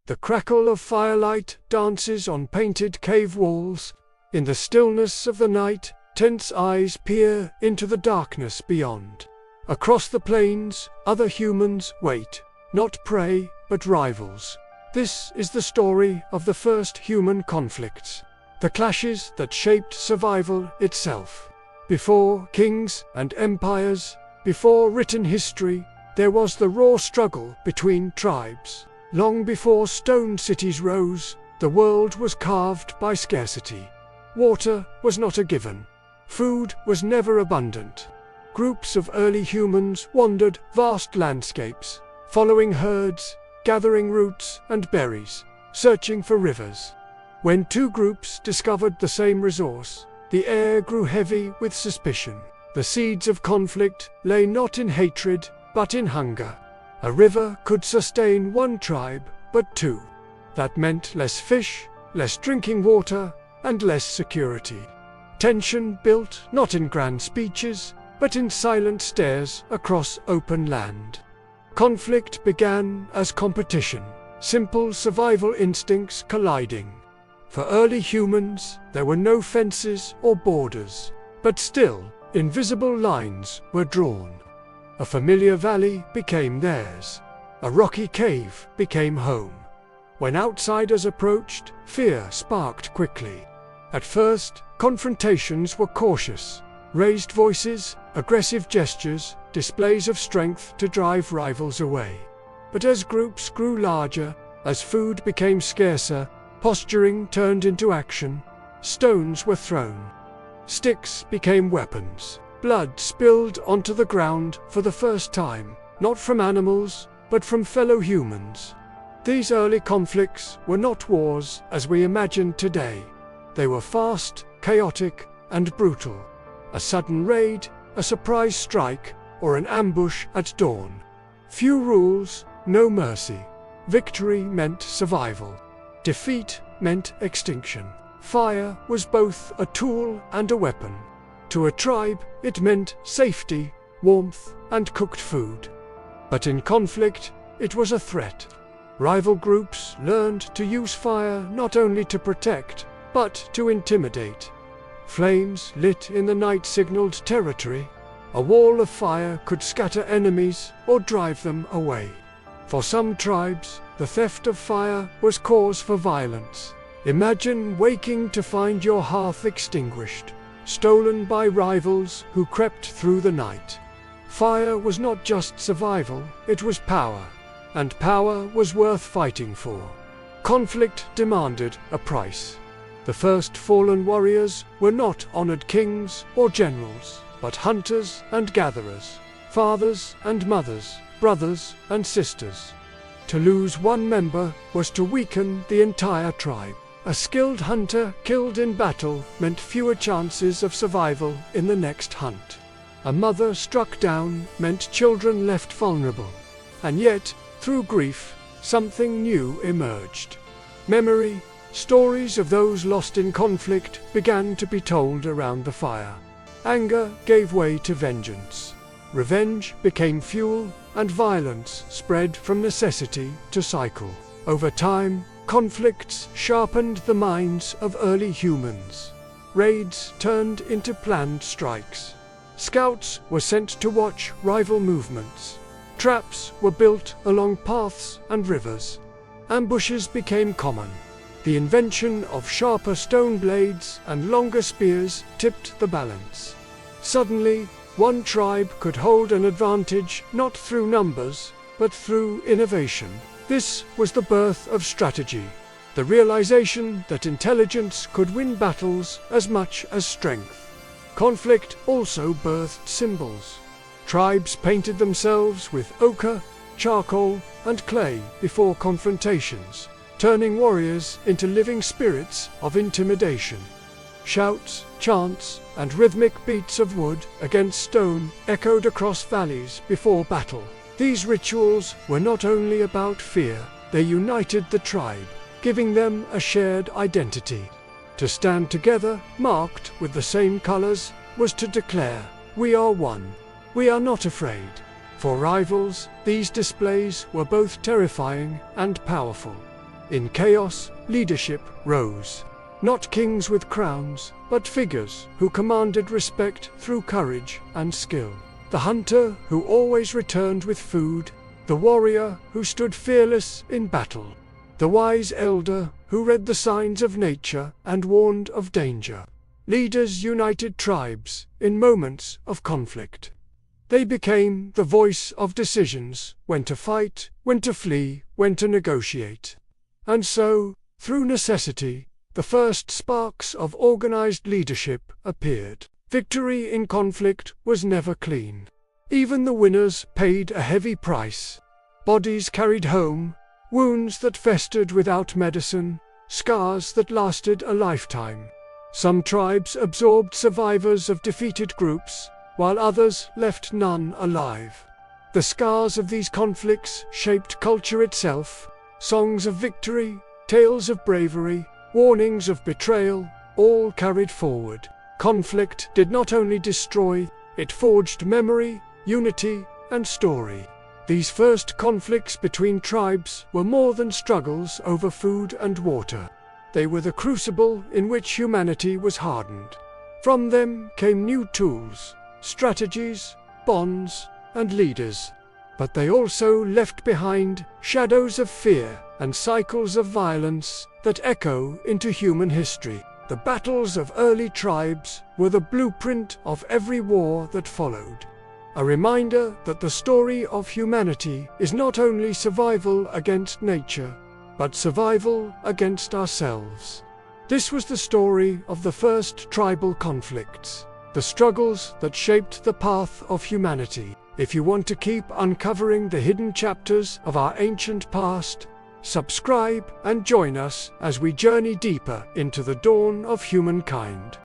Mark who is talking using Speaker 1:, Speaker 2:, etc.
Speaker 1: The crackle of firelight dances on painted cave walls. In the stillness of the night, tense eyes peer into the darkness beyond. Across the plains, other humans wait, not prey, but rivals. This is the story of the first human conflicts, the clashes that shaped survival itself. Before kings and empires, before written history, there was the raw struggle between tribes. Long before stone cities rose, the world was carved by scarcity. Water was not a given. Food was never abundant. Groups of early humans wandered vast landscapes, following herds, gathering roots and berries, searching for rivers. When two groups discovered the same resource, the air grew heavy with suspicion. The seeds of conflict lay not in hatred, but in hunger. A river could sustain one tribe, but two. That meant less fish, less drinking water, and less security. Tension built not in grand speeches, but in silent stares across open land. Conflict began as competition, simple survival instincts colliding. For early humans, there were no fences or borders, but still, invisible lines were drawn. A familiar valley became theirs. A rocky cave became home. When outsiders approached, fear sparked quickly. At first, confrontations were cautious. Raised voices, aggressive gestures, displays of strength to drive rivals away. But as groups grew larger, as food became scarcer, posturing turned into action. Stones were thrown. Sticks became weapons. Blood spilled onto the ground for the first time, not from animals, but from fellow humans. These early conflicts were not wars as we imagine today. They were fast, chaotic, and brutal. A sudden raid, a surprise strike, or an ambush at dawn. Few rules, no mercy. Victory meant survival. Defeat meant extinction. Fire was both a tool and a weapon. To a tribe, it meant safety, warmth, and cooked food. But in conflict, it was a threat. Rival groups learned to use fire not only to protect, but to intimidate. Flames lit in the night signaled territory. A wall of fire could scatter enemies or drive them away. For some tribes, the theft of fire was cause for violence. Imagine waking to find your hearth extinguished, stolen by rivals who crept through the night. Fire was not just survival, it was power, and power was worth fighting for. Conflict demanded a price. The first fallen warriors were not honored kings or generals, but hunters and gatherers, fathers and mothers, brothers and sisters. To lose one member was to weaken the entire tribe. A skilled hunter killed in battle meant fewer chances of survival in the next hunt. A mother struck down meant children left vulnerable. And yet, through grief, something new emerged. Memory, stories of those lost in conflict began to be told around the fire. Anger gave way to vengeance. Revenge became fuel, and violence spread from necessity to cycle. Over time, conflicts sharpened the minds of early humans. Raids turned into planned strikes. Scouts were sent to watch rival movements. Traps were built along paths and rivers. Ambushes became common. The invention of sharper stone blades and longer spears tipped the balance. Suddenly, one tribe could hold an advantage not through numbers, but through innovation. This was the birth of strategy, the realization that intelligence could win battles as much as strength. Conflict also birthed symbols. Tribes painted themselves with ochre, charcoal, and clay before confrontations, turning warriors into living spirits of intimidation. Shouts, chants, and rhythmic beats of wood against stone echoed across valleys before battle. These rituals were not only about fear, they united the tribe, giving them a shared identity. To stand together, marked with the same colors, was to declare, "We are one. We are not afraid." For rivals, these displays were both terrifying and powerful. In chaos, leadership rose. Not kings with crowns, but figures who commanded respect through courage and skill. The hunter who always returned with food, the warrior who stood fearless in battle, the wise elder who read the signs of nature and warned of danger. Leaders united tribes in moments of conflict. They became the voice of decisions: when to fight, when to flee, when to negotiate. And so, through necessity, the first sparks of organized leadership appeared. Victory in conflict was never clean. Even the winners paid a heavy price. Bodies carried home, wounds that festered without medicine, scars that lasted a lifetime. Some tribes absorbed survivors of defeated groups, while others left none alive. The scars of these conflicts shaped culture itself. Songs of victory, tales of bravery, warnings of betrayal, all carried forward. Conflict did not only destroy, it forged memory, unity, and story. These first conflicts between tribes were more than struggles over food and water. They were the crucible in which humanity was hardened. From them came new tools, strategies, bonds, and leaders. But they also left behind shadows of fear and cycles of violence that echo into human history. The battles of early tribes were the blueprint of every war that followed. A reminder that the story of humanity is not only survival against nature, but survival against ourselves. This was the story of the first tribal conflicts, the struggles that shaped the path of humanity. If you want to keep uncovering the hidden chapters of our ancient past, subscribe and join us as we journey deeper into the dawn of humankind.